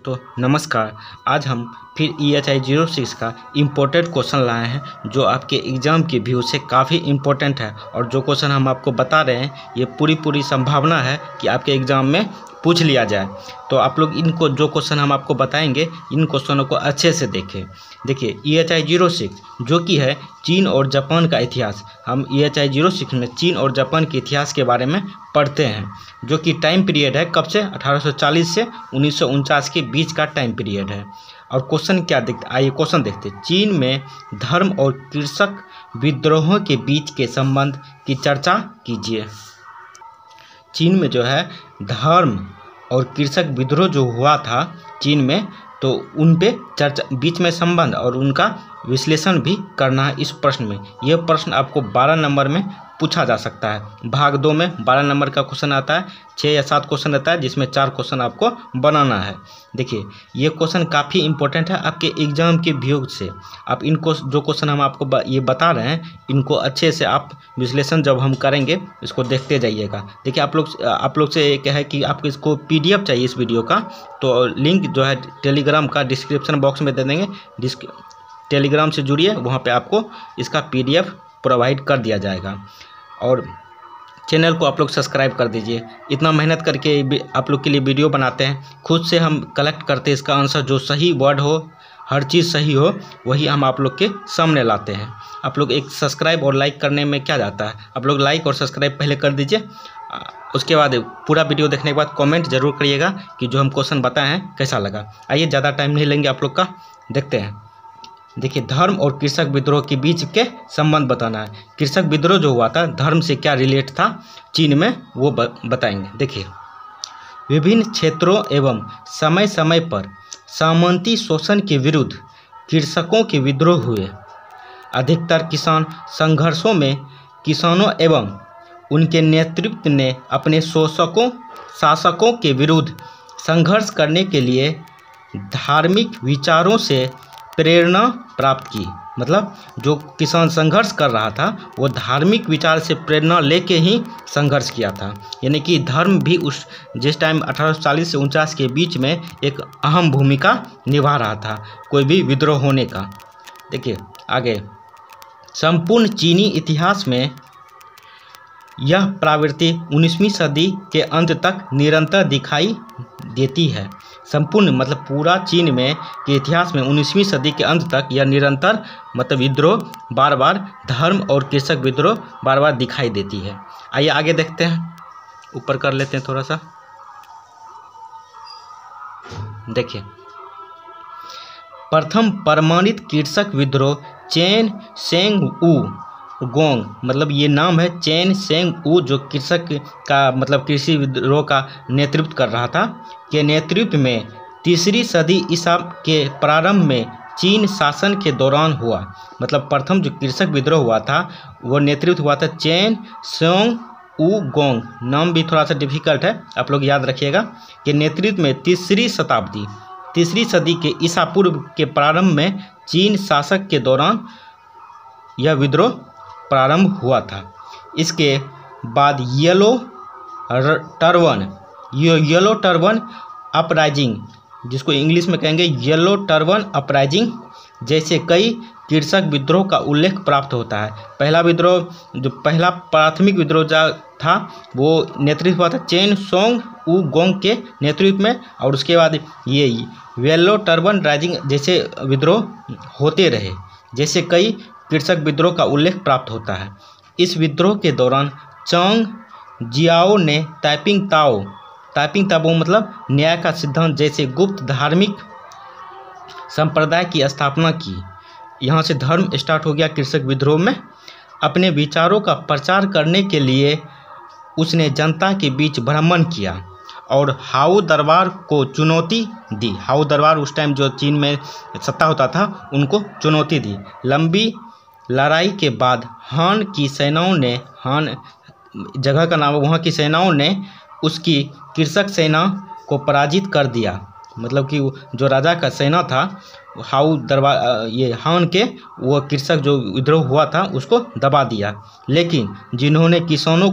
तो नमस्कार। आज हम फिर EHI06 का इम्पोर्टेंट क्वेश्चन लाए हैं जो आपके एग्ज़ाम के व्यू से काफ़ी इम्पोर्टेंट है। और जो क्वेश्चन हम आपको बता रहे हैं ये पूरी संभावना है कि आपके एग्ज़ाम में पूछ लिया जाए। तो आप लोग इनको जो क्वेश्चन हम आपको बताएंगे इन क्वेश्चनों को अच्छे से देखें। देखिए EHI06 जो कि है चीन और जापान का इतिहास। हम EHI06 में चीन और जापान के इतिहास के बारे में पढ़ते हैं, जो कि टाइम पीरियड है कब से 1840 से 1949 के बीच का टाइम पीरियड है। और क्वेश्चन क्या आइए क्वेश्चन देखते हैं। चीन में धर्म और कृषक विद्रोहों के बीच के संबंध की चर्चा कीजिए। चीन में जो है धर्म और कृषक विद्रोह जो हुआ था चीन में, तो उन पे चर्चा बीच में संबंध और उनका विश्लेषण भी करना है इस प्रश्न में। यह प्रश्न आपको 12 नंबर में पूछा जा सकता है। भाग 2 में 12 नंबर का क्वेश्चन आता है, 6 या 7 क्वेश्चन आता है जिसमें 4 क्वेश्चन आपको बनाना है। देखिए ये क्वेश्चन काफ़ी इंपॉर्टेंट है आपके एग्जाम के व्यू से। आप इनको जो क्वेश्चन हम आपको ये बता रहे हैं इनको अच्छे से आप विश्लेषण जब हम करेंगे इसको देखते जाइएगा। देखिए आप लोग से एक है कि आपको इसको PDF चाहिए इस वीडियो का, तो लिंक जो है टेलीग्राम का डिस्क्रिप्शन बॉक्स में दे देंगे। टेलीग्राम से जुड़िए, वहाँ पे आपको इसका PDF प्रोवाइड कर दिया जाएगा। और चैनल को आप लोग सब्सक्राइब कर दीजिए। इतना मेहनत करके आप लोग के लिए वीडियो बनाते हैं, खुद से हम कलेक्ट करते हैं इसका आंसर, जो सही वर्ड हो, हर चीज़ सही हो, वही हम आप लोग के सामने लाते हैं। आप लोग एक सब्सक्राइब और लाइक करने में क्या जाता है, आप लोग लाइक और सब्सक्राइब पहले कर दीजिए। उसके बाद पूरा वीडियो देखने के बाद कमेंट जरूर करिएगा कि जो हम क्वेश्चन बताए हैं कैसा लगा। आइए ज़्यादा टाइम नहीं लेंगे आप लोग का, देखते हैं। देखिए धर्म और कृषक विद्रोह के बीच के संबंध बताना है। कृषक विद्रोह जो हुआ था धर्म से क्या रिलेट था चीन में, वो बताएंगे। देखिए विभिन्न क्षेत्रों एवं समय समय पर सामंती शोषण के विरुद्ध कृषकों के विद्रोह हुए। अधिकतर किसान संघर्षों में किसानों एवं उनके नेतृत्व ने अपने शासकों के विरुद्ध संघर्ष करने के लिए धार्मिक विचारों से प्रेरणा प्राप्त की। मतलब जो किसान संघर्ष कर रहा था वो धार्मिक विचार से प्रेरणा लेके ही संघर्ष किया था। यानी कि धर्म भी जिस टाइम 1840 से 49 के बीच में एक अहम भूमिका निभा रहा था कोई भी विद्रोह होने का। देखिए आगे, संपूर्ण चीनी इतिहास में यह प्रवृत्ति 19वीं सदी के अंत तक निरंतर दिखाई देती है। संपूर्ण मतलब पूरा चीन में के इतिहास में 19वीं सदी के अंत तक यह निरंतर मतलब विद्रोह बार बार धर्म और कृषक विद्रोह बार बार दिखाई देती है। आइए आगे देखते हैं, ऊपर कर लेते हैं थोड़ा सा। देखिए प्रथम प्रमाणित कृषक विद्रोह चेन सेंग ऊ गोंग, मतलब ये नाम है चेन सेंग ऊ, जो कृषक का मतलब कृषि विद्रोह का नेतृत्व कर रहा था, के नेतृत्व में 3री सदी ईसा के प्रारंभ में चीन शासन के दौरान हुआ। मतलब प्रथम जो कृषक विद्रोह हुआ था वो नेतृत्व हुआ था चेन सेंग ऊ गोंग, नाम भी थोड़ा सा डिफिकल्ट है, आप लोग याद रखिएगा। के नेतृत्व में 3री सदी के ईसा पूर्व के प्रारंभ में चीन शासक के दौरान यह विद्रोह प्रारंभ हुआ था। इसके बाद येलो टर्बन अपराइजिंग, जिसको इंग्लिश में कहेंगे येलो टर्बन अपराइजिंग, जैसे कई कृषक विद्रोह का उल्लेख प्राप्त होता है। पहला विद्रोह जो पहला प्राथमिक विद्रोह था वो नेतृत्व हुआ था चेन सोंग ऊ गोंग के नेतृत्व में, और उसके बाद ये येलो टर्बन राइजिंग जैसे विद्रोह होते रहे, जैसे कई कृषक विद्रोह का उल्लेख प्राप्त होता है। इस विद्रोह के दौरान चांग जियाओ ने ताइपिंग ताओ मतलब न्याय का सिद्धांत जैसे गुप्त धार्मिक संप्रदाय की स्थापना की। यहाँ से धर्म स्टार्ट हो गया कृषक विद्रोह में। अपने विचारों का प्रचार करने के लिए उसने जनता के बीच भ्रमण किया और हाउ दरबार को चुनौती दी। हाउ दरबार उस टाइम जो चीन में सत्ता होता था उनको चुनौती दी। लंबी लड़ाई के बाद हान की सेनाओं ने, हान जगह का नाम है, वहाँ की सेनाओं ने उसकी कृषक सेना को पराजित कर दिया। मतलब कि जो राजा का सेना था हाउ दरबार ये हान के वो कृषक जो विद्रोह हुआ था उसको दबा दिया। लेकिन जिन्होंने किसानों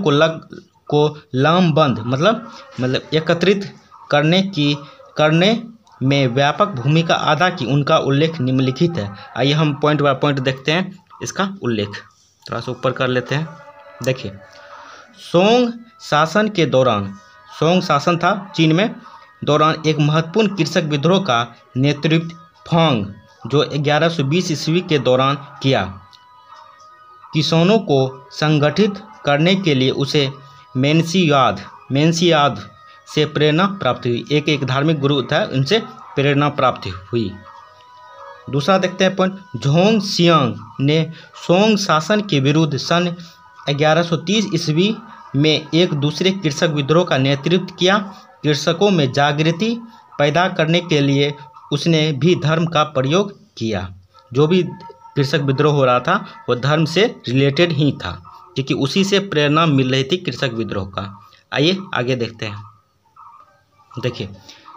को लामबंद मतलब एकत्रित करने में व्यापक भूमिका अदा की, उनका उल्लेख निम्नलिखित है। आइए हम पॉइंट बाय पॉइंट देखते हैं इसका उल्लेख। थोड़ा सा ऊपर कर लेते हैं। देखिए, सोंग शासन के दौरान, सोंग शासन था चीन में, दौरान एक महत्वपूर्ण कृषक विद्रोह का नेतृत्व फांग, जो 1120 ईस्वी के दौरान किया। किसानों को संगठित करने के लिए उसे मेन्सियाद से प्रेरणा प्राप्त हुई। एक धार्मिक गुरु था, उनसे प्रेरणा प्राप्त हुई। दूसरा देखते हैं पॉइंट, झोंग सियांग ने सोंग शासन के विरुद्ध सन 1130 ईस्वी में एक दूसरे कृषक विद्रोह का नेतृत्व किया। कृषकों में जागृति पैदा करने के लिए उसने भी धर्म का प्रयोग किया। जो भी कृषक विद्रोह हो रहा था वो धर्म से रिलेटेड ही था, क्योंकि उसी से प्रेरणा मिल रही थी कृषक विद्रोह का। आइए आगे देखते हैं। देखिए,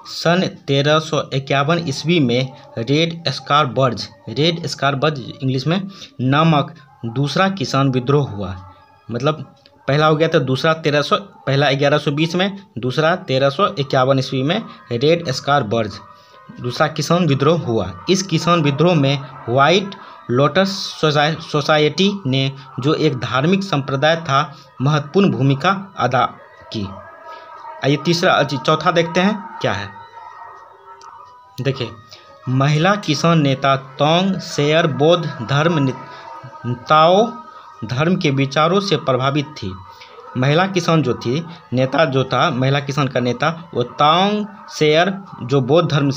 सन 1351 ईस्वी में रेड स्कार बर्ज इंग्लिश में नामक दूसरा किसान विद्रोह हुआ। मतलब पहला हो गया था, दूसरा पहला 1120 में, दूसरा 1351 ईस्वी में रेड स्कार बर्ज दूसरा किसान विद्रोह हुआ। इस किसान विद्रोह में व्हाइट लोटस सोसाइटी ने, जो एक धार्मिक संप्रदाय था, महत्वपूर्ण भूमिका अदा की। आइए चौथा देखते हैं क्या है। देखिए, महिला किसान नेता तोंग सेयर बौद्ध ताओ धर्म के विचारों से प्रभावित थी। महिला किसान जो थी, नेता जो था महिला किसान का नेता, वो ताओंग सेयर, जो बौद्ध धर्म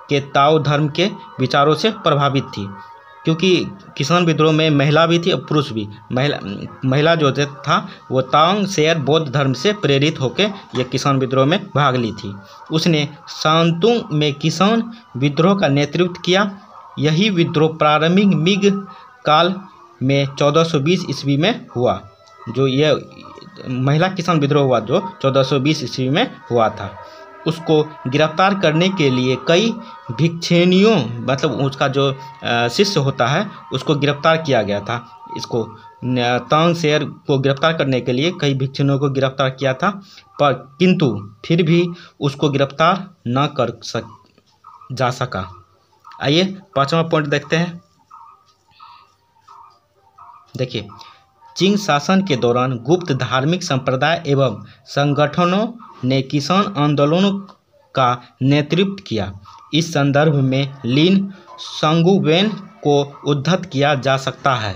के ताओ धर्म के विचारों से प्रभावित थी। क्योंकि किसान विद्रोह में महिला भी थी और पुरुष भी। महिला जो था वो ताओंग सेयर बौद्ध धर्म से प्रेरित होकर यह किसान विद्रोह में भाग ली थी। उसने शांतुंग में किसान विद्रोह का नेतृत्व किया। यही विद्रोह प्रारंभिक मिग काल में 1420 ईस्वी में हुआ। जो यह महिला किसान विद्रोह हुआ जो 1420 ईस्वी में हुआ था, उसको गिरफ्तार करने के लिए कई भिक्षुनियों, मतलब उसका जो शिष्य होता है, उसको गिरफ्तार किया गया था। इसको तांग सेयर को गिरफ्तार करने के लिए कई भिक्षुनियों को गिरफ्तार किया था, पर किंतु फिर भी उसको गिरफ्तार न कर जा सका। आइए पांचवा पॉइंट देखते हैं। देखिए, चिंग शासन के दौरान गुप्त धार्मिक संप्रदाय एवं संगठनों ने किसान आंदोलनों का नेतृत्व किया। इस संदर्भ में लिन सांगुवेन को उद्धृत किया जा सकता है।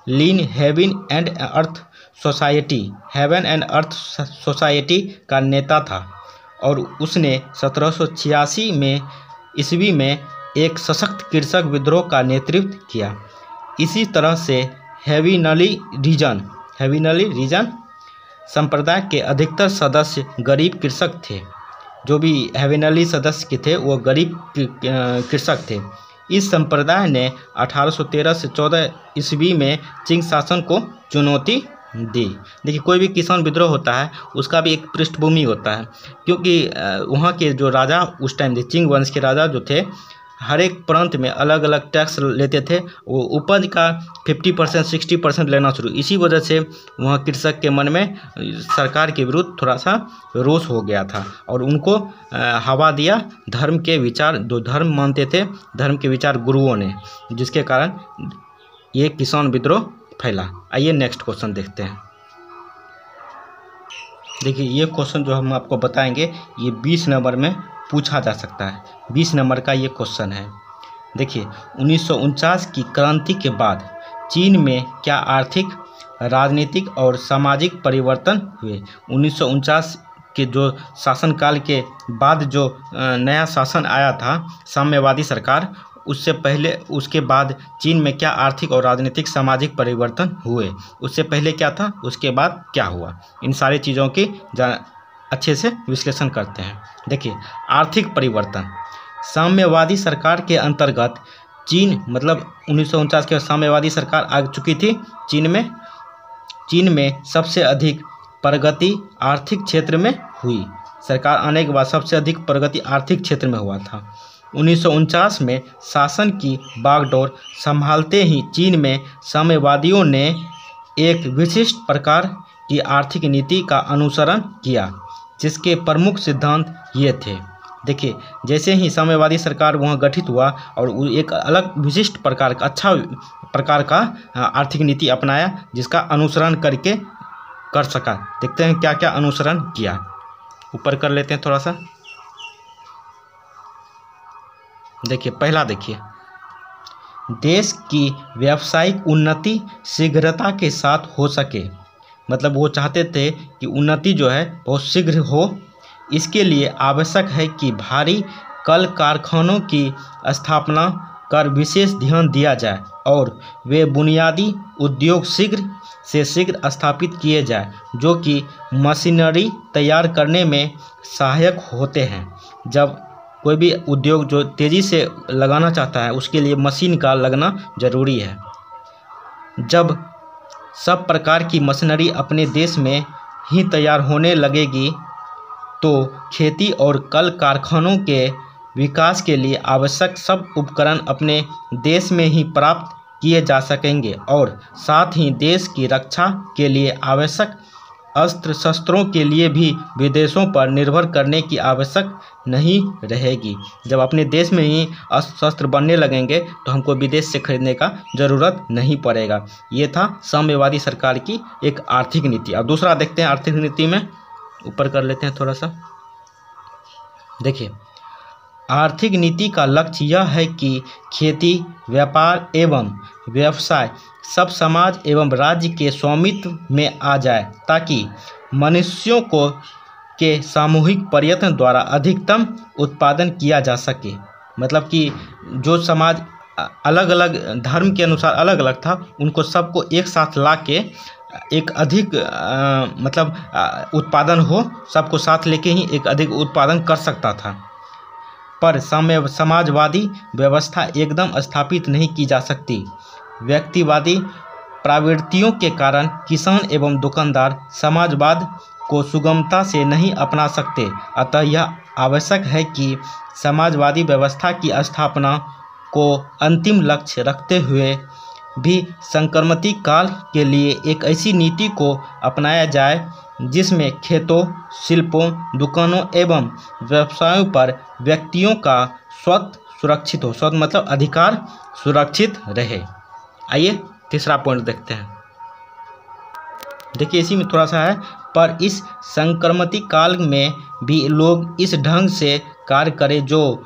लिन हेवन एंड अर्थ सोसाइटी का नेता था और उसने 1786 ईस्वी में एक सशक्त कृषक विद्रोह का नेतृत्व किया। इसी तरह से हेविनली रीजन संप्रदाय के अधिकतर सदस्य गरीब कृषक थे। जो भी हेविनली सदस्य के थे वो गरीब कृषक थे। इस संप्रदाय ने 1813 से 14 ईस्वी में चिंग शासन को चुनौती दी। देखिए, कोई भी किसान विद्रोह होता है उसका भी एक पृष्ठभूमि होता है, क्योंकि वहाँ के जो राजा उस टाइम थे, चिंग वंश के राजा जो थे, हर एक प्रांत में अलग अलग टैक्स लेते थे। वो उपज का 50% 60% लेना शुरू। इसी वजह से वहाँ कृषक के मन में सरकार के विरुद्ध थोड़ा सा रोष हो गया था और उनको हवा दिया धर्म के विचार, जो धर्म मानते थे, धर्म के विचार गुरुओं ने, जिसके कारण ये किसान विद्रोह फैला। आइए नेक्स्ट क्वेश्चन देखते हैं। देखिए, ये क्वेश्चन जो हम आपको बताएंगे ये 20 नंबर में पूछा जा सकता है। 20 नंबर का ये क्वेश्चन है। देखिए, 1949 की क्रांति के बाद चीन में क्या आर्थिक, राजनीतिक और सामाजिक परिवर्तन हुए? 1949 के जो शासनकाल के बाद जो नया शासन आया था, साम्यवादी सरकार, उससे पहले, उसके बाद चीन में क्या आर्थिक और राजनीतिक सामाजिक परिवर्तन हुए? उससे पहले क्या था, उसके बाद क्या हुआ? इन सारी चीज़ों की अच्छे से विश्लेषण करते हैं। देखिए, आर्थिक परिवर्तन, साम्यवादी सरकार के अंतर्गत चीन, मतलब 1949 के साम्यवादी सरकार आ चुकी थी चीन में सबसे अधिक प्रगति आर्थिक क्षेत्र में हुई। सरकार आने के बाद सबसे अधिक प्रगति आर्थिक क्षेत्र में हुआ था। 1949 में शासन की बागडोर संभालते ही चीन में साम्यवादियों ने एक विशिष्ट प्रकार की आर्थिक नीति का अनुसरण किया, जिसके प्रमुख सिद्धांत ये थे। देखिए, जैसे ही साम्यवादी सरकार वहाँ गठित हुआ और वो एक अलग विशिष्ट प्रकार का अच्छा प्रकार का आर्थिक नीति अपनाया जिसका अनुसरण करके कर सका। देखते हैं क्या क्या अनुसरण किया। ऊपर कर लेते हैं थोड़ा सा। देखिए, पहला देखिए, देश की व्यावसायिक उन्नति शीघ्रता के साथ हो सके। मतलब वो चाहते थे कि उन्नति जो है बहुत शीघ्र हो। इसके लिए आवश्यक है कि भारी कल कारखानों की स्थापना कर विशेष ध्यान दिया जाए और वे बुनियादी उद्योग शीघ्र से शीघ्र स्थापित किए जाए जो कि मशीनरी तैयार करने में सहायक होते हैं। जब कोई भी उद्योग जो तेज़ी से लगाना चाहता है उसके लिए मशीन का लगना ज़रूरी है। जब सब प्रकार की मशीनरी अपने देश में ही तैयार होने लगेगी तो खेती और कल कारखानों के विकास के लिए आवश्यक सब उपकरण अपने देश में ही प्राप्त किए जा सकेंगे और साथ ही देश की रक्षा के लिए आवश्यक अस्त्र शस्त्रों के लिए भी विदेशों पर निर्भर करने की आवश्यक नहीं रहेगी। जब अपने देश में ही अस्त्र शस्त्र बनने लगेंगे तो हमको विदेश से खरीदने का ज़रूरत नहीं पड़ेगा। ये था साम्यवादी सरकार की एक आर्थिक नीति। अब दूसरा देखते हैं आर्थिक नीति में। ऊपर कर लेते हैं थोड़ा सा। देखिए, आर्थिक नीति का लक्ष्य यह है कि खेती, व्यापार एवं व्यवसाय सब समाज एवं राज्य के स्वामित्व में आ जाए ताकि मनुष्यों को के सामूहिक प्रयत्न द्वारा अधिकतम उत्पादन किया जा सके। मतलब कि जो समाज अलग अलग धर्म के अनुसार अलग अलग था उनको सबको एक साथ ला के एक अधिक उत्पादन हो, सबको साथ लेके ही एक अधिक उत्पादन कर सकता था। पर समाजवादी व्यवस्था एकदम स्थापित नहीं की जा सकती। व्यक्तिवादी प्रवृत्तियों के कारण किसान एवं दुकानदार समाजवाद को सुगमता से नहीं अपना सकते। अतः यह आवश्यक है कि समाजवादी व्यवस्था की स्थापना को अंतिम लक्ष्य रखते हुए भी संक्रमति काल के लिए एक ऐसी नीति को अपनाया जाए जिसमें खेतों, शिल्पों, दुकानों एवं व्यवसायों पर व्यक्तियों का स्वत सुरक्षित हो। स्वत मतलब अधिकार सुरक्षित रहे। आइए तीसरा पॉइंट देखते हैं। देखिए, इसी में थोड़ा सा है, पर इस संक्रमति काल में भी लोग इस ढंग से कार्य करें जो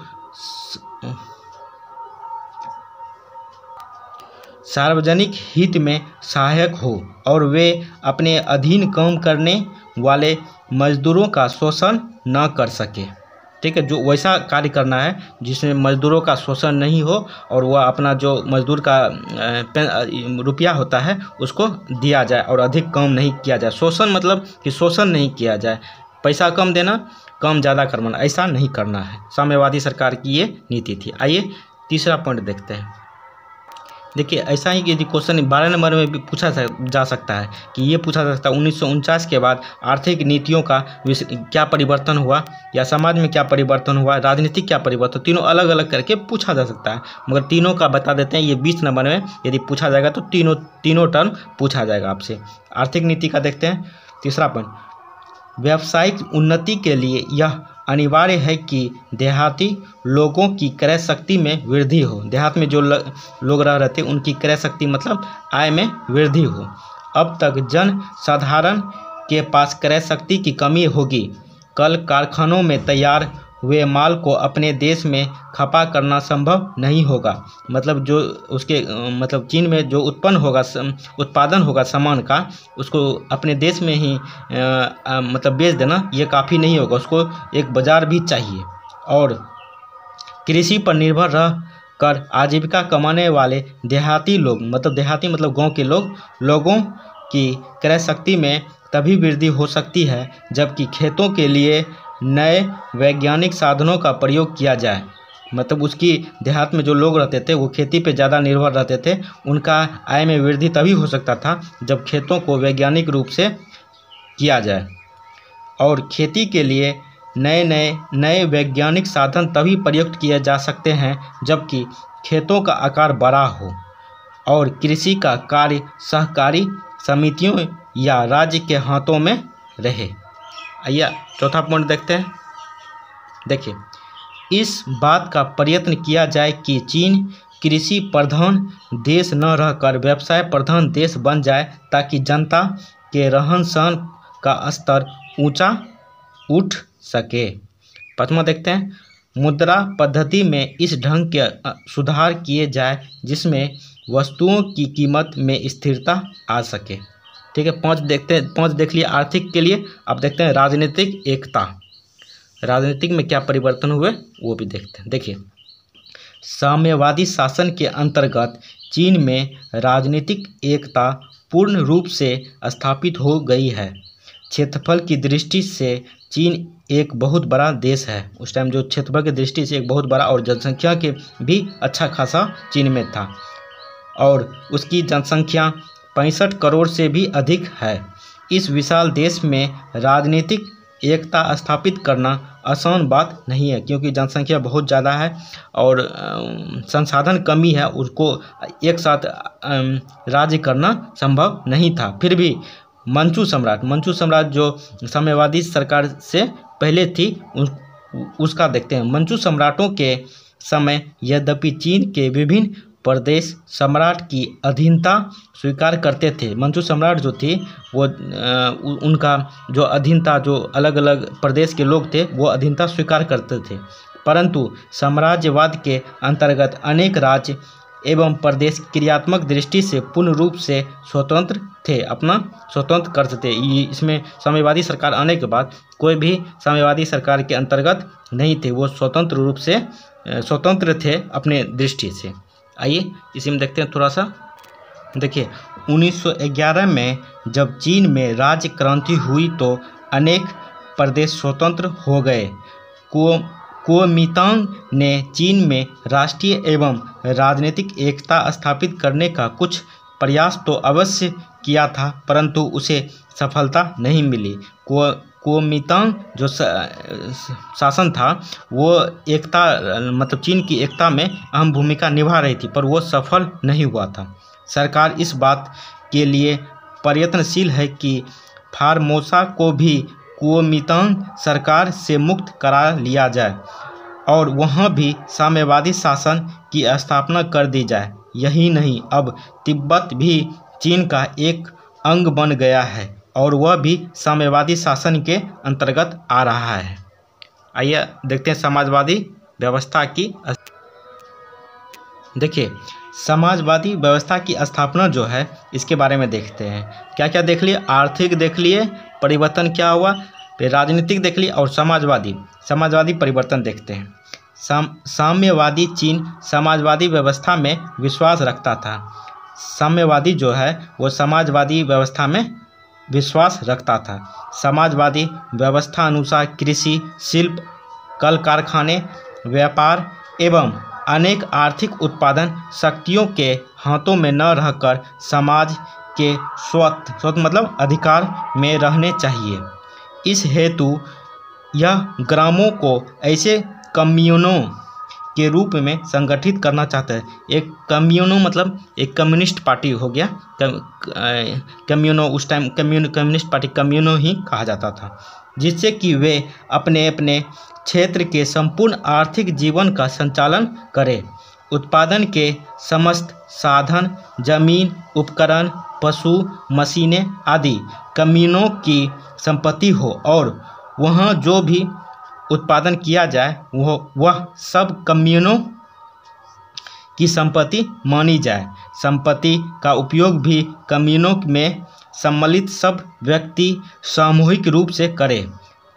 सार्वजनिक हित में सहायक हो और वे अपने अधीन काम करने वाले मजदूरों का शोषण न कर सके। ठीक है, जो वैसा कार्य करना है जिसमें मजदूरों का शोषण नहीं हो और वह अपना जो मजदूर का रुपया होता है उसको दिया जाए और अधिक कम नहीं किया जाए। शोषण मतलब कि शोषण नहीं किया जाए, पैसा कम देना, कम ज़्यादा करवाना, ऐसा नहीं करना है। साम्यवादी सरकार की ये नीति थी। आइए तीसरा पॉइंट देखते हैं। देखिए, ऐसा ही यदि क्वेश्चन 12 नंबर में भी पूछा जा सकता है कि ये पूछा जा सकता है 1949 के बाद आर्थिक नीतियों का क्या परिवर्तन हुआ या समाज में क्या परिवर्तन हुआ, राजनीतिक क्या परिवर्तन, तीनों अलग अलग करके पूछा जा सकता है। मगर तीनों का बता देते हैं, ये 20 नंबर में यदि पूछा जाएगा तो तीनों टर्म पूछा जाएगा आपसे। आर्थिक नीति का देखते हैं तीसरा पॉइंट। व्यावसायिक उन्नति के लिए यह अनिवार्य है कि देहाती लोगों की क्रय शक्ति में वृद्धि हो। देहात में जो लोग रह रहे थे उनकी क्रय शक्ति मतलब आय में वृद्धि हो। अब तक जन साधारण के पास क्रय शक्ति की कमी होगी। कल कारखानों में तैयार हुए माल को अपने देश में खपा करना संभव नहीं होगा। मतलब जो उसके चीन में जो उत्पादन होगा सामान का, उसको अपने देश में ही बेच देना ये काफ़ी नहीं होगा, उसको एक बाज़ार भी चाहिए। और कृषि पर निर्भर रह कर आजीविका कमाने वाले देहाती लोग, देहाती मतलब गांव के लोगों की क्रय शक्ति में तभी वृद्धि हो सकती है जबकि खेतों के लिए नए वैज्ञानिक साधनों का प्रयोग किया जाए। उसकी देहात में जो लोग रहते थे वो खेती पे ज़्यादा निर्भर रहते थे, उनका आय में वृद्धि तभी हो सकता था जब खेतों को वैज्ञानिक रूप से किया जाए। और खेती के लिए नए वैज्ञानिक साधन तभी प्रयुक्त किए जा सकते हैं जबकि खेतों का आकार बड़ा हो और कृषि का कार्य सहकारी समितियों या राज्य के हाथों में रहे। आइए चौथा पॉइंट देखते हैं। देखिए, इस बात का प्रयत्न किया जाए कि चीन कृषि प्रधान देश न रहकर व्यवसाय प्रधान देश बन जाए, ताकि जनता के रहन सहन का स्तर ऊंचा उठ सके। पाँचवां देखते हैं, मुद्रा पद्धति में इस ढंग के सुधार किए जाए जिसमें वस्तुओं की कीमत में स्थिरता आ सके। ठीक है, पाँच देखते हैं, पाँच देख लिए आर्थिक के लिए। अब देखते हैं राजनीतिक एकता, राजनीतिक में क्या परिवर्तन हुए वो भी देखते हैं। देखिए, साम्यवादी शासन के अंतर्गत चीन में राजनीतिक एकता पूर्ण रूप से स्थापित हो गई है। क्षेत्रफल की दृष्टि से चीन एक बहुत बड़ा देश है। उस टाइम जो क्षेत्रफल की दृष्टि से एक बहुत बड़ा और जनसंख्या के भी अच्छा खासा चीन में था, और उसकी जनसंख्या 65 करोड़ से भी अधिक है। इस विशाल देश में राजनीतिक एकता स्थापित करना आसान बात नहीं है, क्योंकि जनसंख्या बहुत ज़्यादा है और संसाधन कमी है, उसको एक साथ राज्य करना संभव नहीं था। फिर भी मंचू सम्राट जो साम्यवादी सरकार से पहले थी, उसका देखते हैं। मंचू सम्राटों के समय यद्यपि चीन के विभिन्न प्रदेश सम्राट की अधीनता स्वीकार करते थे। मंचू सम्राट जो थी वो उनका जो अधीनता, जो अलग अलग प्रदेश के लोग थे वो अधीनता स्वीकार करते थे, परंतु साम्राज्यवाद के अंतर्गत अनेक राज्य एवं प्रदेश क्रियात्मक दृष्टि से पूर्ण रूप से स्वतंत्र थे, अपना स्वतंत्र करते थे। इसमें साम्यवादी सरकार आने के बाद कोई भी साम्यवादी सरकार के अंतर्गत नहीं थे, वो स्वतंत्र रूप से स्वतंत्र थे अपने दृष्टि से। आइए इसी में देखते हैं थोड़ा सा। देखिए, 1911 में जब चीन में राज्य क्रांति हुई तो अनेक प्रदेश स्वतंत्र हो गए। कुओमिंतांग ने चीन में राष्ट्रीय एवं राजनीतिक एकता स्थापित करने का कुछ प्रयास तो अवश्य किया था, परंतु उसे सफलता नहीं मिली। कुओमिंतांग जो शासन था वो एकता, मतलब चीन की एकता में अहम भूमिका निभा रही थी, पर वो सफल नहीं हुआ था। सरकार इस बात के लिए प्रयत्नशील है कि फार्मोसा को भी कुओमिंतांग सरकार से मुक्त करा लिया जाए और वहाँ भी साम्यवादी शासन की स्थापना कर दी जाए। यही नहीं, अब तिब्बत भी चीन का एक अंग बन गया है और वह भी साम्यवादी शासन के अंतर्गत आ रहा है। आइए देखते हैं समाजवादी व्यवस्था की। देखिए, समाजवादी व्यवस्था की स्थापना जो है इसके बारे में देखते हैं। क्या क्या देख लिए? आर्थिक देख लिए, परिवर्तन क्या हुआ, फिर राजनीतिक देख लिए और समाजवादी परिवर्तन देखते हैं। साम्यवादी चीन समाजवादी व्यवस्था में विश्वास रखता था। साम्यवादी जो है वो समाजवादी व्यवस्था में विश्वास रखता था। समाजवादी व्यवस्था अनुसार कृषि, शिल्प, कल कारखाने, व्यापार एवं अनेक आर्थिक उत्पादन शक्तियों के हाथों में न रहकर समाज के स्वतः मतलब अधिकार में रहने चाहिए। इस हेतु यह ग्रामों को ऐसे कम्यूनों के रूप में संगठित करना चाहता है। एक कम्यूनो मतलब एक कम्युनिस्ट पार्टी हो गया। कम्यूनो उस टाइम कम्युनिस्ट पार्टी कम्यूनो ही कहा जाता था, जिससे कि वे अपने अपने क्षेत्र के संपूर्ण आर्थिक जीवन का संचालन करें। उत्पादन के समस्त साधन, जमीन, उपकरण, पशु, मशीनें आदि कम्यूनों की संपत्ति हो और वहाँ जो भी उत्पादन किया जाए वह सब कम्यूनों की संपत्ति मानी जाए। संपत्ति का उपयोग भी कम्यूनों में सम्मिलित सब व्यक्ति सामूहिक रूप से करें।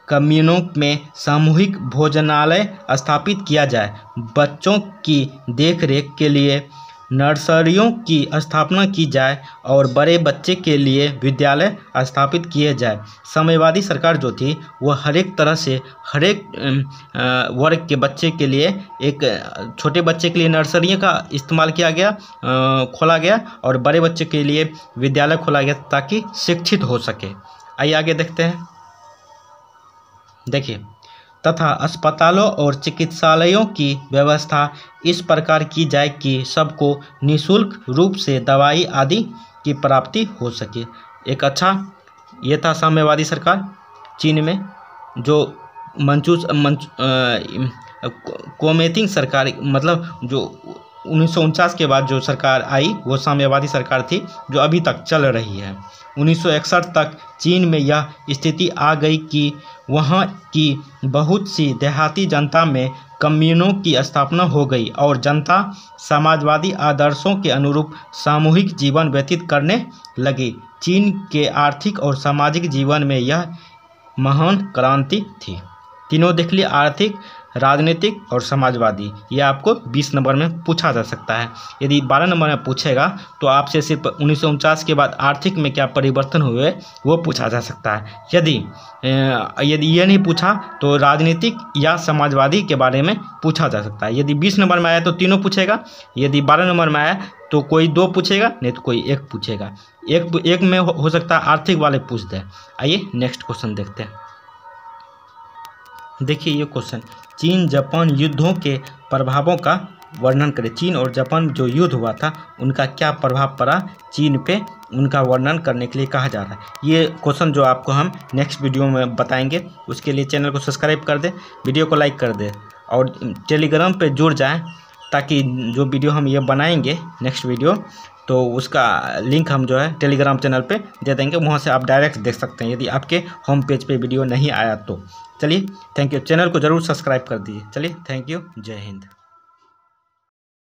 कम्यूनों में सामूहिक भोजनालय स्थापित किया जाए। बच्चों की देखरेख के लिए नर्सरियों की स्थापना की जाए और बड़े बच्चे के लिए विद्यालय स्थापित किए जाए। साम्यवादी सरकार जो थी वो हर एक तरह से हर एक वर्ग के बच्चे के लिए, एक छोटे बच्चे के लिए नर्सरियों का इस्तेमाल किया गया, खोला गया, और बड़े बच्चे के लिए विद्यालय खोला गया ताकि शिक्षित हो सके। आइए आगे देखते हैं। देखिए, तथा अस्पतालों और चिकित्सालयों की व्यवस्था इस प्रकार की जाए कि सबको निःशुल्क रूप से दवाई आदि की प्राप्ति हो सके। एक अच्छा ये था साम्यवादी सरकार चीन में। जो कोमेतिंग सरकार, मतलब जो 1949 के बाद जो सरकार आई वो साम्यवादी सरकार थी जो अभी तक चल रही है। 1961 तक चीन में यह स्थिति आ गई कि वहाँ की बहुत सी देहाती जनता में कम्यूनों की स्थापना हो गई और जनता समाजवादी आदर्शों के अनुरूप सामूहिक जीवन व्यतीत करने लगी। चीन के आर्थिक और सामाजिक जीवन में यह महान क्रांति थी। तीनों देख लिए, आर्थिक, राजनीतिक और समाजवादी। यह आपको 20 नंबर में पूछा जा सकता है। यदि 12 नंबर में पूछेगा तो आपसे सिर्फ 1949 के बाद आर्थिक में क्या परिवर्तन हुए वो पूछा जा सकता है। यदि ये नहीं पूछा तो राजनीतिक या समाजवादी के बारे में पूछा जा सकता है। यदि 20 नंबर में आया तो तीनों पूछेगा। यदि 12 नंबर में आया तो कोई 2 पूछेगा, नहीं तो कोई 1 पूछेगा। एक में हो सकता है आर्थिक वाले पूछ दे। आइए नेक्स्ट क्वेश्चन देखते हैं। देखिए ये क्वेश्चन, चीन जापान युद्धों के प्रभावों का वर्णन करें। चीन और जापान जो युद्ध हुआ था उनका क्या प्रभाव पड़ा चीन पे, उनका वर्णन करने के लिए कहा जा रहा है। ये क्वेश्चन जो आपको हम नेक्स्ट वीडियो में बताएंगे। उसके लिए चैनल को सब्सक्राइब कर दे, वीडियो को लाइक कर दे और टेलीग्राम पे जुड़ जाएं, ताकि जो वीडियो हम ये बनाएंगे नेक्स्ट वीडियो तो उसका लिंक हम जो है टेलीग्राम चैनल पे दे देंगे। वहाँ से आप डायरेक्ट देख सकते हैं यदि आपके होम पेज पे वीडियो नहीं आया तो। चलिए थैंक यू, चैनल को ज़रूर सब्सक्राइब कर दीजिए। चलिए थैंक यू, जय हिंद।